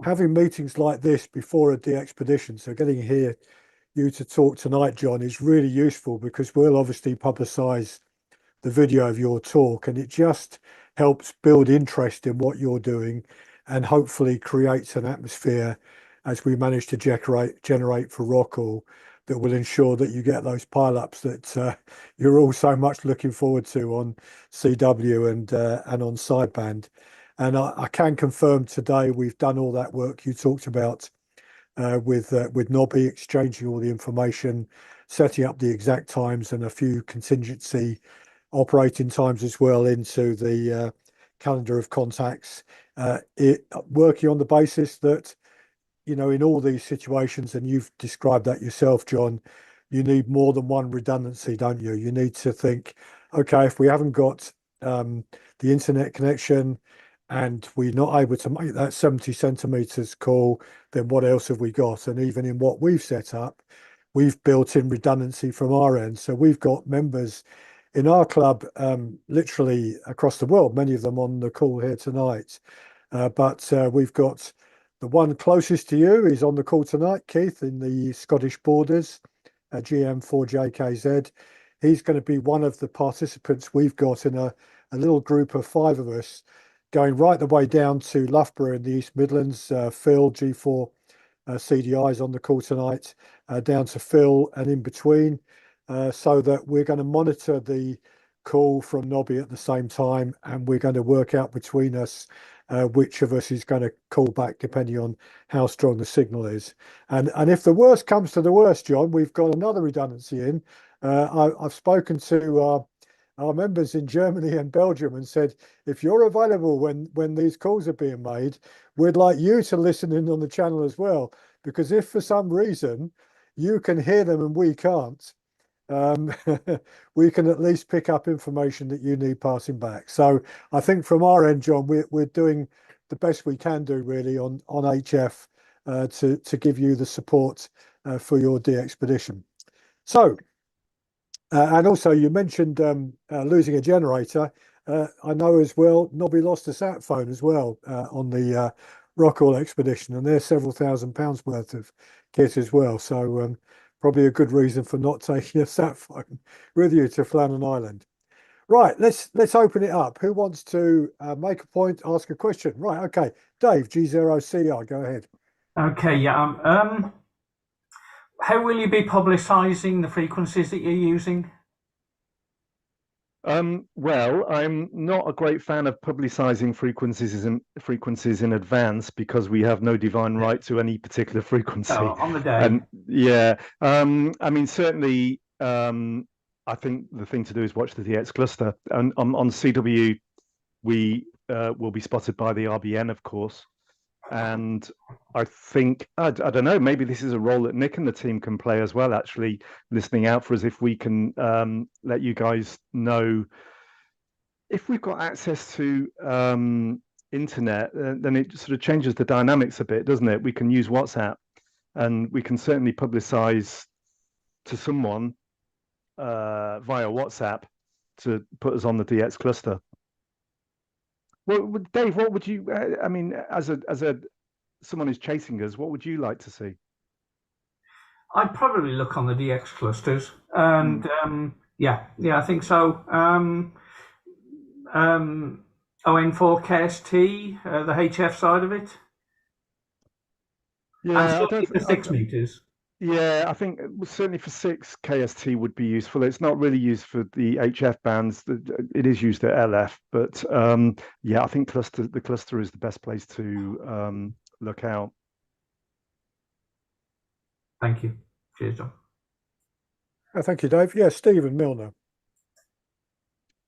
having meetings like this before a DXpedition, so getting you to talk tonight, John, is really useful, because we'll obviously publicize the video of your talk, and it just helps build interest in what you're doing and hopefully creates an atmosphere as we manage to generate for Rockall, that will ensure that you get those pile-ups that you're all so much looking forward to on CW and on sideband. And I can confirm today we've done all that work you talked about with Nobby, exchanging all the information, setting up the exact times and a few contingency operating times as well into the calendar of contacts. Working on the basis that, you know, in all these situations, and you've described that yourself, John, you need more than one redundancy, don't you? You need to think, okay, if we haven't got the internet connection and we're not able to make that 70 centimeters call, then what else have we got? And even in what we've set up, we've built in redundancy from our end. So we've got members in our club literally across the world, many of them on the call here tonight. But we've got the one closest to you is on the call tonight, Keith, in the Scottish borders, GM4JKZ. He's going to be one of the participants we've got in a little group of 5 of us going right the way down to Loughborough in the East Midlands. Phil, G4 CDI is on the call tonight, down to Phil and in between, so that we're going to monitor the call from Nobby at the same time, and we're going to work out between us which of us is going to call back depending on how strong the signal is. And if the worst comes to the worst, John, we've got another redundancy in. I've spoken to our members in Germany and Belgium and said, if you're available when these calls are being made, we'd like you to listen in on the channel as well, because if for some reason you can hear them and we can't, we can at least pick up information that you need passing back. So I think from our end, John, we're doing the best we can do really on HF to give you the support for your DXpedition. So, and also you mentioned losing a generator. I know as well, Nobby lost a sat phone as well on the Rockall expedition, and there's several £1,000s worth of kit as well. So probably a good reason for not taking a sat phone with you to Flannan Island. Right, let's open it up. Who wants to make a point, ask a question? Right, okay. Dave, G0CR, go ahead. Okay, yeah. How will you be publicising the frequencies that you're using? Well, I'm not a great fan of publicising frequencies in advance because we have no divine right to any particular frequency. Oh, on the day. And yeah, I mean, certainly, I think the thing to do is watch the DX cluster. And on CW, we will be spotted by the RBN, of course. And I think, I don't know, maybe this is a role that Nick and the team can play as well, actually listening out for us if we can let you guys know. If we've got access to internet, then it sort of changes the dynamics a bit, doesn't it? We can use WhatsApp and we can certainly publicize to someone via WhatsApp to put us on the DX cluster. Well, Dave, what would you? I mean, as someone who's chasing us, what would you like to see? I'd probably look on the DX clusters, and yeah, I think so. ON4KST, the HF side of it. Yeah, and for 6 meters. Yeah, I think certainly for 6 KST would be useful. It's not really used for the HF bands. It is used at LF, but yeah, I think the cluster is the best place to look out. Thank you. Cheers, John. Thank you, Dave. Yeah, Stephen Milner.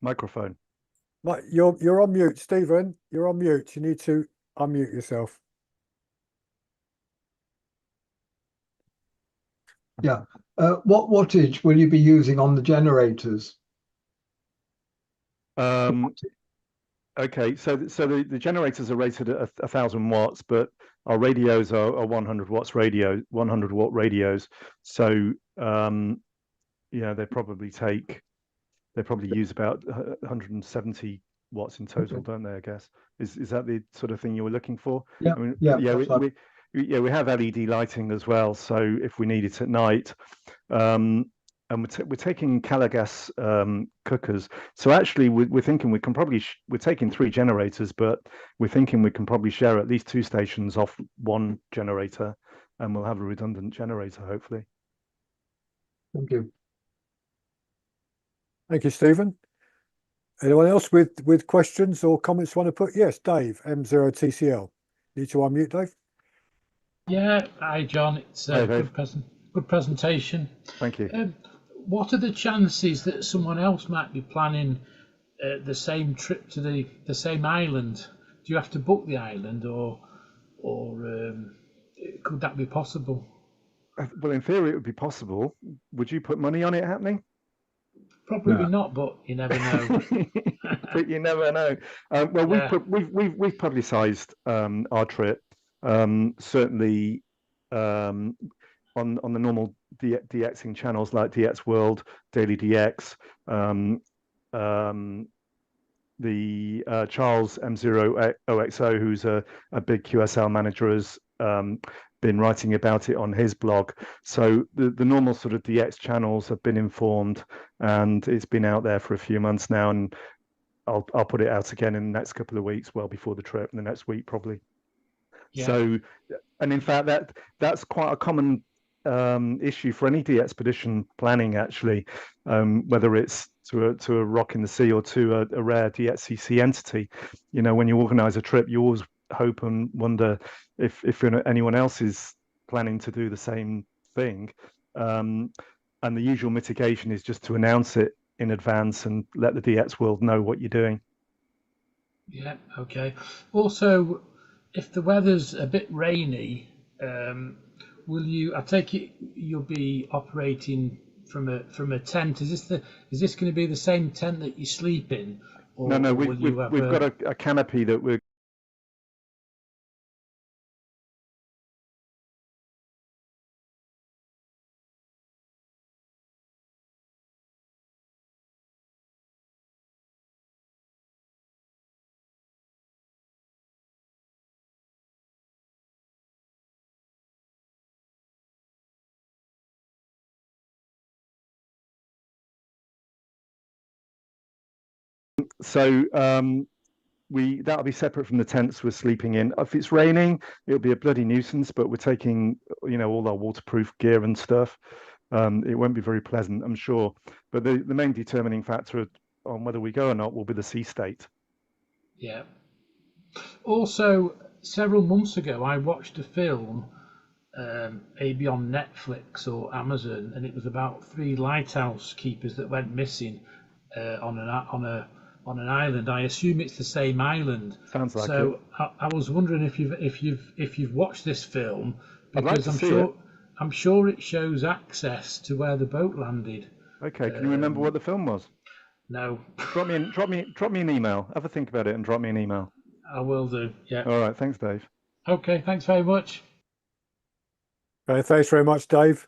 Microphone. You're on mute, Stephen. You're on mute. You need to unmute yourself. Yeah. What wattage will you be using on the generators? Okay, so the generators are rated at 1,000 watts, but our radios are 100 watt radios. So yeah, they probably use about 170 watts in total, don't they? I guess is that the sort of thing you were looking for? Yeah, I mean, yeah. We have LED lighting as well, so if we need it at night, and we're taking Calagas cookers. So actually, we're thinking we can probably we're taking 3 generators, but we're thinking we can probably share at least 2 stations off 1 generator. and we'll have a redundant generator, hopefully. Thank you. Thank you, Stephen. Anyone else with questions or comments want to put? Yes, Dave, M0TCL. Need to unmute, Dave? Yeah, hi John. It's Hi, a Dave. good presentation. Thank you. What are the chances that someone else might be planning the same trip to the same island? Do you have to book the island, or could that be possible? Well, in theory, it would be possible. Would you put money on it happening? Probably No. not, but you never know. But you never know. Well, Yeah. we've publicised our trip. Certainly on the normal DXing channels like DX World, Daily DX. The Charles M0OXO, who's a big QSL manager, has been writing about it on his blog. So the normal sort of DX channels have been informed, and it's been out there for a few months now, and I'll put it out again in the next couple of weeks, well before the trip, in the next week probably. Yeah. So, and in fact that's quite a common issue for any DXpedition planning, actually, whether it's to a rock in the sea or to a rare DXCC entity. You know, when you organise a trip, you always hope and wonder if anyone else is planning to do the same thing. And the usual mitigation is just to announce it in advance and let the DX world know what you're doing. Yeah. Okay. Also, if the weather's a bit rainy, will you? I take it you'll be operating from a tent. Is this going to be the same tent that you sleep in? Or, No, or we've got a canopy that we're. So that'll be separate from the tents we're sleeping in. If it's raining, it'll be a bloody nuisance, but we're taking, all our waterproof gear and stuff. It won't be very pleasant, I'm sure. But the main determining factor on whether we go or not will be the sea state. Yeah. Also, several months ago, I watched a film, maybe on Netflix or Amazon, and it was about 3 lighthouse keepers that went missing on an island. I assume it's the same island. Sounds like so it. I was wondering if you've watched this film, I'd like because to see it. I'm sure it shows access to where the boat landed. Okay, can you remember what the film was? No. Drop me an email. Have a think about it and drop me an email. I will do. Yeah. All right, thanks, Dave. Okay, thanks very much. Okay, thanks very much, Dave.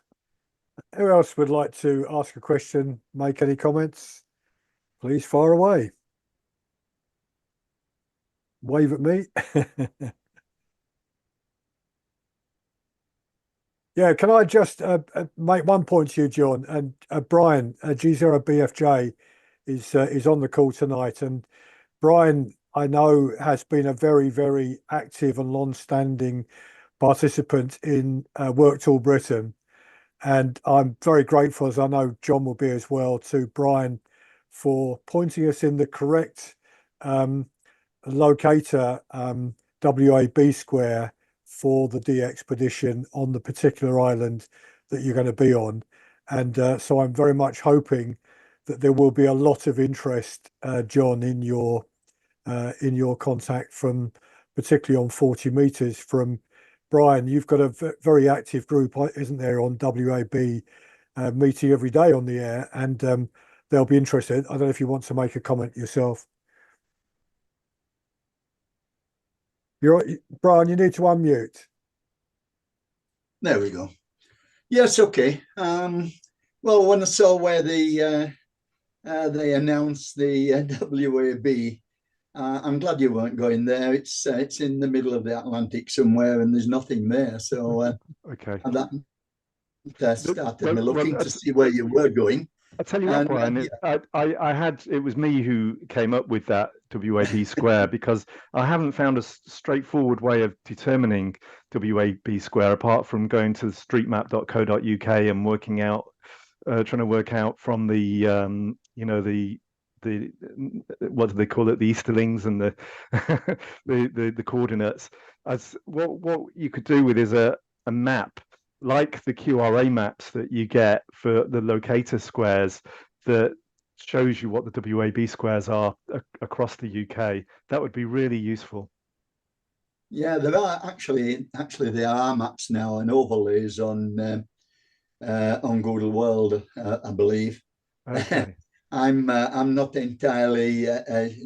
Who else would like to ask a question, make any comments? Please fire away. Wave at me. Yeah, can I just make one point to you, John? And Brian, G0VJG is on the call tonight. And Brian, I know, has been a very, very active and long-standing participant in Work Tool Britain. And I'm very grateful, as I know John will be as well, to Brian for pointing us in the correct locator, WAB square, for the DXpedition on the particular island that you're going to be on. And so I'm very much hoping that there will be a lot of interest, John, in your contact, from particularly on 40 meters from Brian. You've got a very active group, isn't there, on WAB, meeting every day on the air, and they'll be interested. I don't know if you want to make a comment yourself. Brian, you need to unmute. There we go. Yes, okay. Well, when I saw where they announced the WAB, I'm glad you weren't going there. It's in the middle of the Atlantic somewhere, and there's nothing there. So Okay. and that started me looking to see where you were going. I tell you what, And, Brian, it was me who came up with that WAB square because I haven't found a straightforward way of determining WAB square apart from going to streetmap.co.uk and working out, trying to work out from the, you know, the what do they call it, the Easterlings and the the coordinates. As what you could do with is a map like the QRA maps that you get for the locator squares that shows you what the WAB squares are across the UK. That would be really useful. yeah, there are actually there are maps now and overlays on Google World, I believe. Okay. I'm not entirely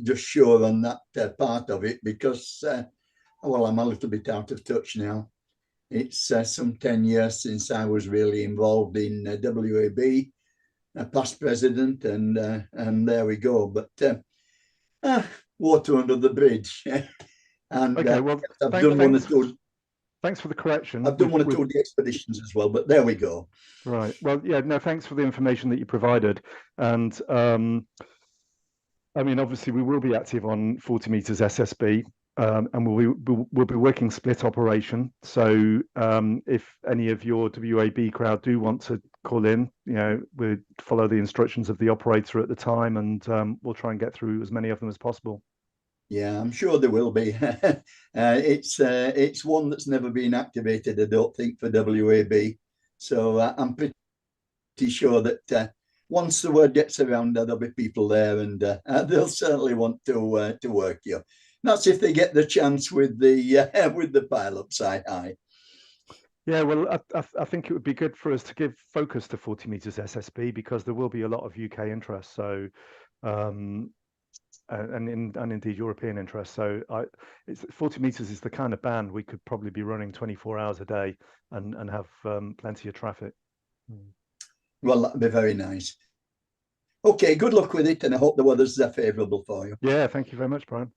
just sure on that part of it because well, I'm a little bit out of touch now. It's some 10 years since I was really involved in WAB, past president, and there we go. But water under the bridge. And Okay, well, I've done one or two. Thanks for the correction. I've done one or two DXpeditions as well, but there we go. Right. Well, yeah, no, thanks for the information that you provided. And I mean, obviously, we will be active on 40 meters SSB. And we'll be working split operation. So if any of your WAB crowd do want to call in, you know, we'll follow the instructions of the operator at the time, and we'll try and get through as many of them as possible. Yeah, I'm sure there will be. It's one that's never been activated, I don't think, for WAB. So I'm pretty sure that once the word gets around, there'll be people there, and they'll certainly want to work you. That's if they get the chance with the pile-ups high. Yeah, well, I think it would be good for us to give focus to 40 meters SSB because there will be a lot of UK interest. So, and indeed European interest. So, it's 40 meters is the kind of band we could probably be running 24 hours a day and have plenty of traffic. Well, that'd be very nice. Okay, good luck with it, and I hope the weather's favourable for you. Yeah, thank you very much, Brian.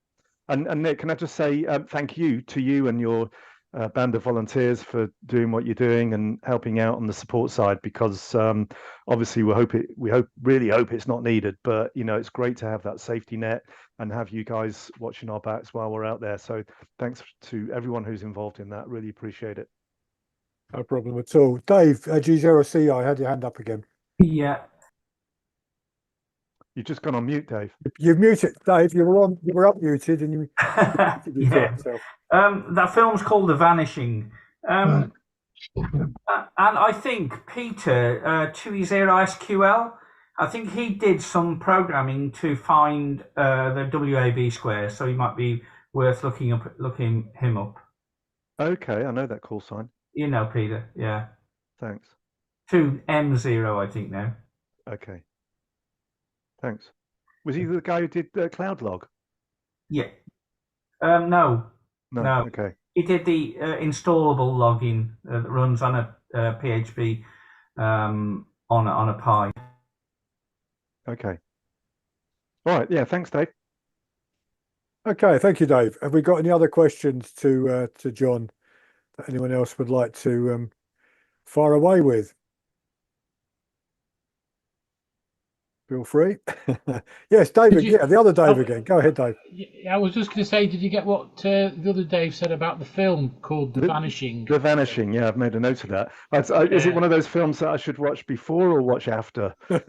And Nick, can I just say thank you to you and your band of volunteers for doing what you're doing and helping out on the support side, because obviously we really hope it's not needed, but you know, it's great to have that safety net and have you guys watching our backs while we're out there. So thanks to everyone who's involved in that. Really appreciate it. No problem at all. Dave, G0CI, had your hand up again. Yeah. You've just gone on mute, Dave. You've muted, Dave. You were up muted, and you. Yeah. That film's called The Vanishing, and I think Peter 20SQL. I think he did some programming to find the WAB square, so he might be worth looking him up. Okay, I know that call sign. You know, Peter. Yeah. Thanks. 2M0, I think now. Okay. Thanks. Was he the guy who did Cloud Log? Yeah. No. Okay. He did the installable logging that runs on a PHP on a Pi. Okay. All right. Yeah. Thanks, Dave. Okay. Thank you, Dave. Have we got any other questions to John that anyone else would like to fire away with? Feel free. Yes, David. Yeah, the other Dave again. Go ahead, Dave. I was just going to say, did you get what the other Dave said about the film called The Vanishing? The Vanishing. Yeah, I've made a note of that. Is it one of those films that I should watch before or watch after? I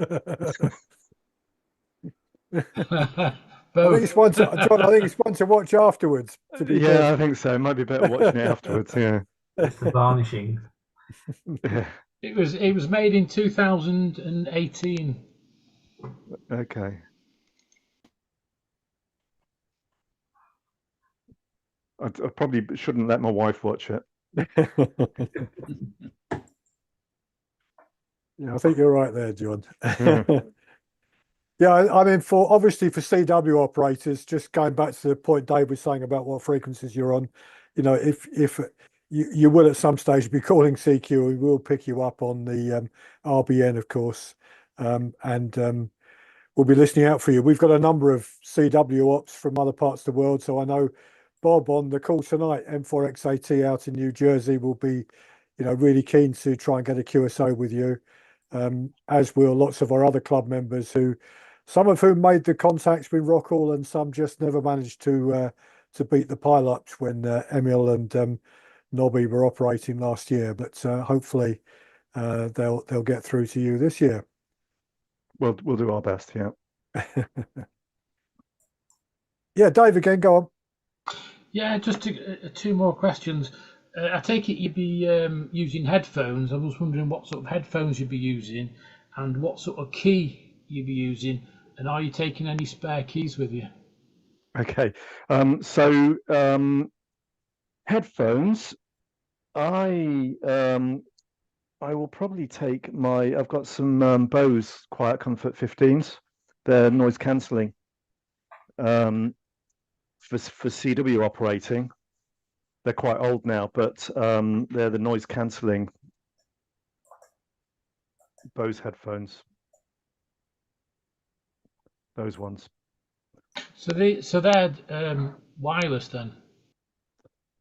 think it's one to, John. I think it's one to watch afterwards. To be I think so. It might be better watching it afterwards. Yeah. It's The Vanishing. Yeah. It was made in 2018. Okay. I probably shouldn't let my wife watch it. Yeah, I think you're right there, John. Yeah, I mean, obviously for CW operators, just going back to the point Dave was saying about what frequencies you're on, you know, if you will at some stage be calling CQ, we will pick you up on the RBN, of course, and we'll be listening out for you. We've got a number of CW ops from other parts of the world, so I know Bob on the call tonight, M4XAT out in New Jersey, will be, you know, really keen to try and get a QSO with you. as will lots of our other club members, some of whom made the contacts with Rockall, and some just never managed to beat the pile-ups when Emil and Nobby were operating last year. But hopefully they'll get through to you this year. We'll do our best. Yeah. Yeah, Dave again. Go on. Yeah, just two more questions. I take it you'd be using headphones. I was wondering what sort of headphones you'd be using and what sort of key you'd be using, and are you taking any spare keys with you? Okay. Headphones. I will probably take I've got some Bose Quiet Comfort 15s. They're noise cancelling. For CW operating. They're quite old now, but they're the noise cancelling Bose headphones. Those ones. So they're wireless then?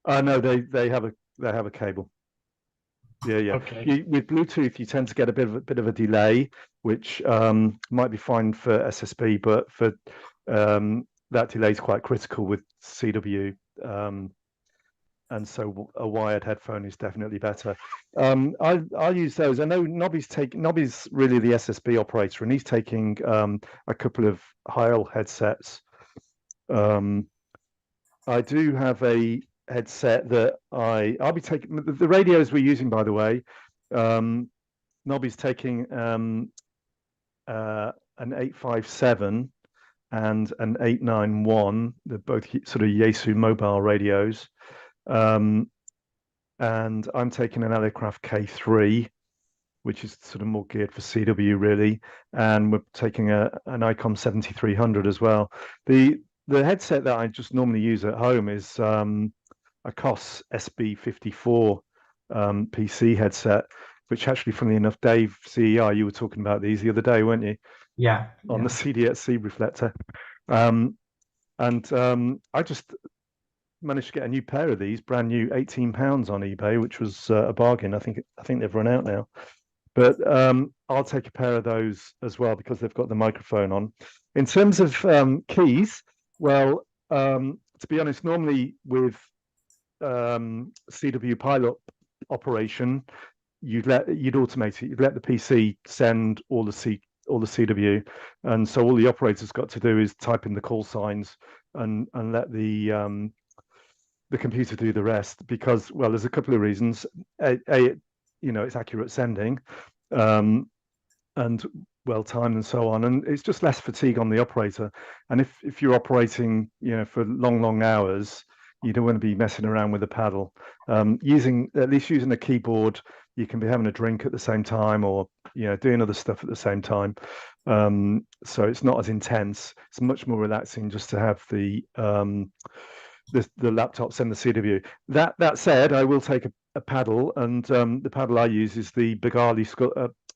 No, they have a cable. Yeah. Okay. With Bluetooth, you tend to get a bit of a delay, which might be fine for SSB, but for that delay is quite critical with CW. And so a wired headphone is definitely better. I'll use those. I know Nobby's really the SSB operator, and he's taking a couple of Heil headsets. I do have a headset that I'll be taking. The radios we're using, by the way, Nobby's taking an 857 and an 891. They're both sort of Yaesu mobile radios. And I'm taking an Elecraft K3, which is sort of more geared for CW really, and we're taking an ICOM 7300 as well. The headset that I just normally use at home is a COS SB54 PC headset, which actually, funnily enough, Dave CER, you were talking about these the other day, weren't you? Yeah. On the CDXC reflector. I just managed to get a new pair of these, brand new, £18 on eBay, which was a bargain. I think they've run out now, but I'll take a pair of those as well because they've got the microphone on. In terms of keys, well, to be honest, normally with CW pilot operation, you'd automate it. You'd let the PC send all the CW, and so all the operator's got to do is type in the call signs and let the computer do the rest, because, well, there's a couple of reasons. It's accurate sending, and well timed and so on, and it's just less fatigue on the operator. And if you're operating, for long hours, you don't want to be messing around with a paddle. Using a keyboard, you can be having a drink at the same time, or doing other stuff at the same time. So it's not as intense. It's much more relaxing just to have the laptop send the CW. That said, I will take a paddle, and the paddle I use is the Begali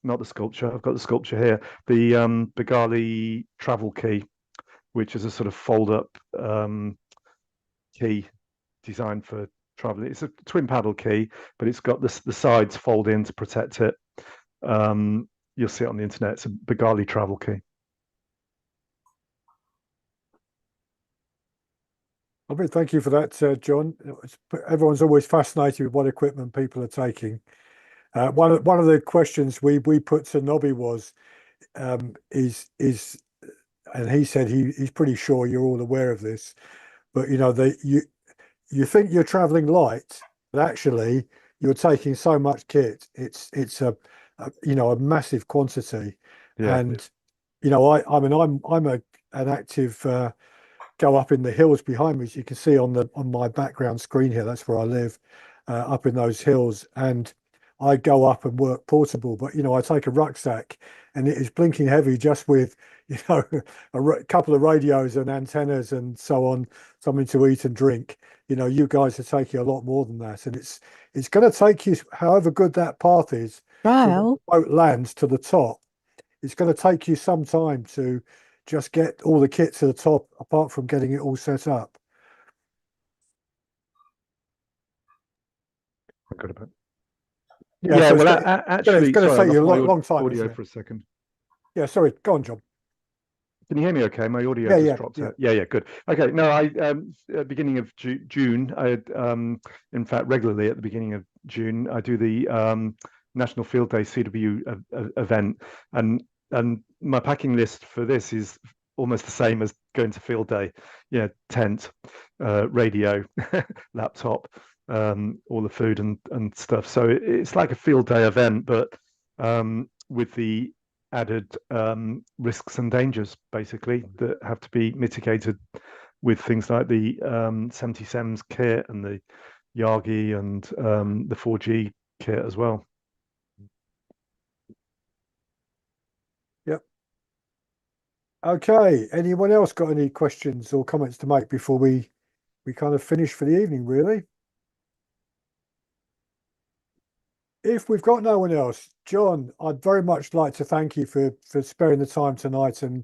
not the Sculpture. I've got the Sculpture here. The Begali Travel Key, which is a sort of fold-up key designed for traveling. It's a twin paddle key, but it's got the sides fold in to protect it. You'll see it on the internet. It's a Begali Travel Key. Thank you for that, John. Everyone's always fascinated with what equipment people are taking. One of the questions we put to Nobby was, and he said he's pretty sure you're all aware of this, but you think you're traveling light, but actually you're taking so much kit. It's a massive quantity. Yeah. And I'm an active go up in the hills behind me, as you can see on my background screen here. That's where I live, up in those hills, and I go up and work portable. But I take a rucksack, and it is blinking heavy, just with a couple of radios and antennas and so on, something to eat and drink. You guys are taking a lot more than that, and it's going to take you, however good that path is, the boat lands to the top. It's going to take you some time to just get all the kit to the top, apart from getting it all set up. Yeah, so well, it's actually, going to sorry, I take you a lost my long time. audio Isn't it? for a second. Yeah, sorry. Go on, John. Can you hear me okay? My audio Yeah, just yeah, dropped yeah. out. Yeah, good. Okay, no, beginning of June, I had, in fact, regularly at the beginning of June, I do the National Field Day CW event, and my packing list for this is almost the same as going to field day. Yeah, tent, radio, laptop, all the food and stuff. So it's like a field day event, but with the added risks and dangers, basically, that have to be mitigated with things like the 77's kit and the Yagi and the 4G kit as well. Yep. Okay. Anyone else got any questions or comments to make before we kind of finish for the evening, really? If we've got no one else, John, I'd very much like to thank you for sparing the time tonight and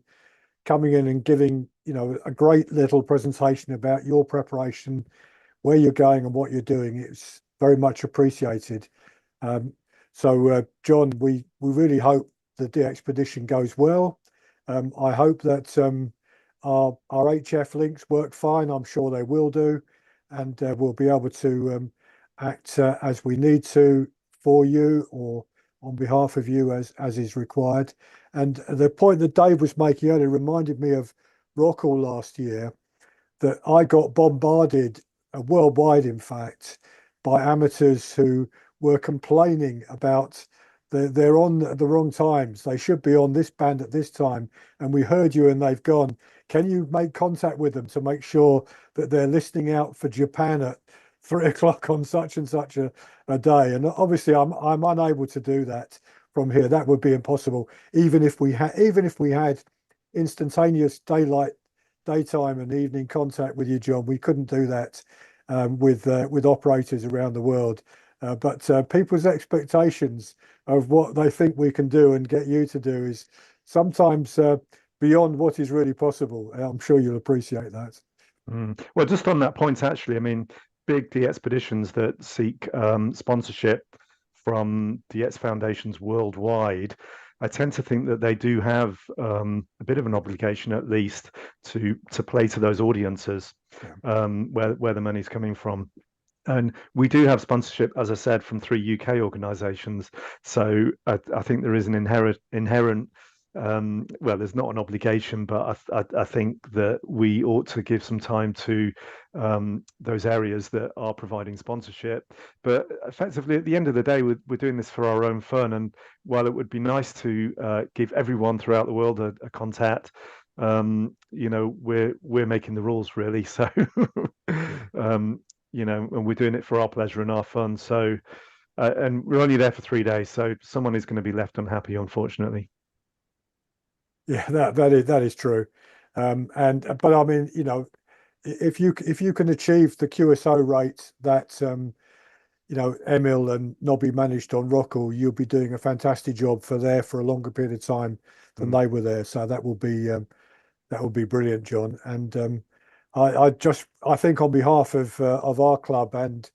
coming in and giving, you know, a great little presentation about your preparation, where you're going and what you're doing. It's very much appreciated. So John, we really hope the DXpedition goes well. I hope that our HF links work fine. I'm sure they will do, and we'll be able to act as we need to for you or on behalf of you as is required. And the point that Dave was making earlier reminded me of Rockall last year, that I got bombarded worldwide, in fact, by amateurs who were complaining about they're on at the wrong times. They should be on this band at this time. And we heard you and they've gone. Can you make contact with them to make sure that they're listening out for Japan at 3 o'clock on such and such a day? And obviously I'm unable to do that from here. That would be impossible. Even if we had instantaneous daytime and evening contact with you, John, we couldn't do that with operators around the world. But people's expectations of what they think we can do and get you to do is sometimes beyond what is really possible. I'm sure you'll appreciate that. Well, just on that point, actually, I mean, big DXpeditions that seek sponsorship from DX foundations worldwide, I tend to think that they do have a bit of an obligation, at least, to play to those audiences, where the money's coming from. And we do have sponsorship, as I said, from 3 UK organisations. So I think there is an inherent well, there's not an obligation, but I think that we ought to give some time to those areas that are providing sponsorship. But effectively, at the end of the day, we're doing this for our own fun. And while it would be nice to give everyone throughout the world a contact, you know, we're making the rules, really. So, you know, and we're doing it for our pleasure and our fun. So, and we're only there for 3 days, so someone is going to be left unhappy, unfortunately. Yeah, that is true. But I mean, you know, if you can achieve the QSO rate that you know, Emil and Nobby managed on Rockall, you'll be doing a fantastic job for a longer period of time than they were there. So that will be brilliant, John. And I think on behalf of our club and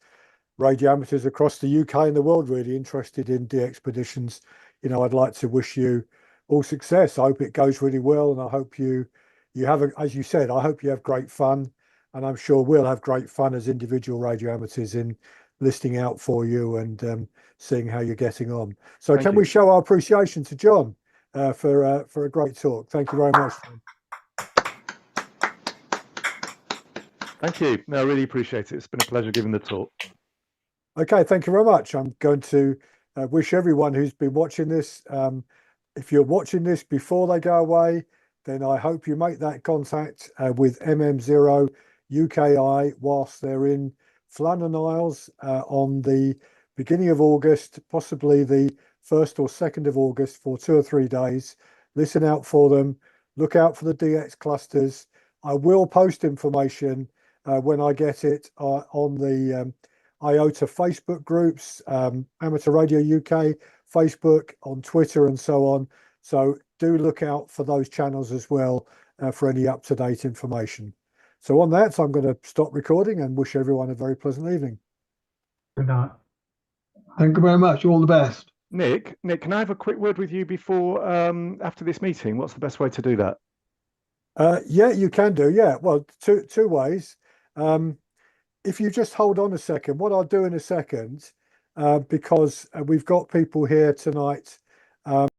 radio amateurs across the UK and the world really interested in DXpeditions, you know, I'd like to wish you all success. I hope it goes really well, and I hope you have, as you said, I hope you have great fun, and I'm sure we'll have great fun as individual radio amateurs in listening out for you and seeing how you're getting on. So can we show our appreciation to John for a great talk? Thank you very much. Thank you. No, I really appreciate it. It's been a pleasure giving the talk. Okay, thank you very much. I'm going to wish everyone who's been watching this, if you're watching this before they go away, then I hope you make that contact with MM0 UKI whilst they're in Flannan Isles on the beginning of August, possibly the 1st or 2nd of August for 2 or 3 days. Listen out for them. Look out for the DX clusters. I will post information when I get it on the IOTA Facebook groups, Amateur Radio UK, Facebook, on Twitter and so on. So do look out for those channels as well for any up-to-date information. So on that, I'm going to stop recording and wish everyone a very pleasant evening. Good night. Thank you very much. All the best. Nick, can I have a quick word with you before after this meeting? What's the best way to do that? Yeah, you can do. Yeah, well, two ways. If you just hold on a second, what I'll do in a second, because we've got people here tonight